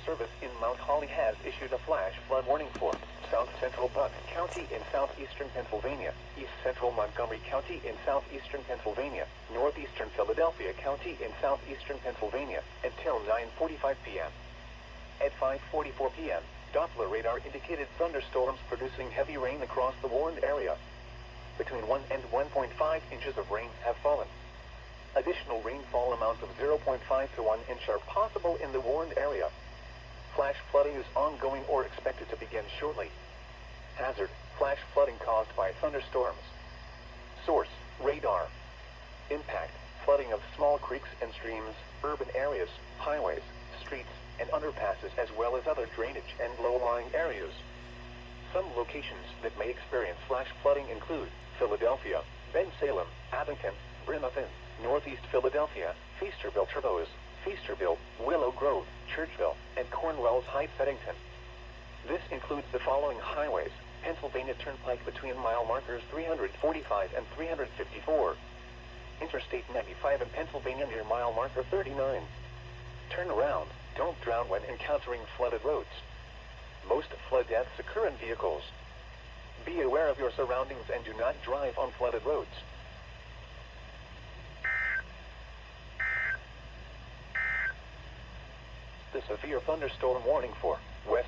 Service in Mount Holly has issued a flash flood warning for South Central Buck County in southeastern Pennsylvania, East Central Montgomery County in southeastern Pennsylvania, Northeastern Philadelphia County in southeastern Pennsylvania, until 9:45 p.m. At 5:44 p.m., Doppler radar indicated thunderstorms producing heavy rain across the warned area. Between 1 and 1.5 inches of rain have fallen. Additional rainfall amounts of 0.5 to 1 inch are possible in the warned area. Flash flooding is ongoing or expected to begin shortly. Hazard: flash flooding caused by thunderstorms. Source: radar. Impact: flooding of small creeks and streams, urban areas, highways, streets, and underpasses, as well as other drainage and low-lying areas. Some locations that may experience flash flooding include Philadelphia, Bensalem, Abington, Bremerton, Northeast Philadelphia, Feasterville Turbos, Feasterville, Willow Grove, Churchville, and Cornwells Heights, Eddington. This includes the following highways: Pennsylvania Turnpike between mile markers 345 and 354. Interstate 95 in Pennsylvania near mile marker 39. Turn around, don't drown when encountering flooded roads. Most flood deaths occur in vehicles. Be aware of your surroundings and do not drive on flooded roads. The severe thunderstorm warning for West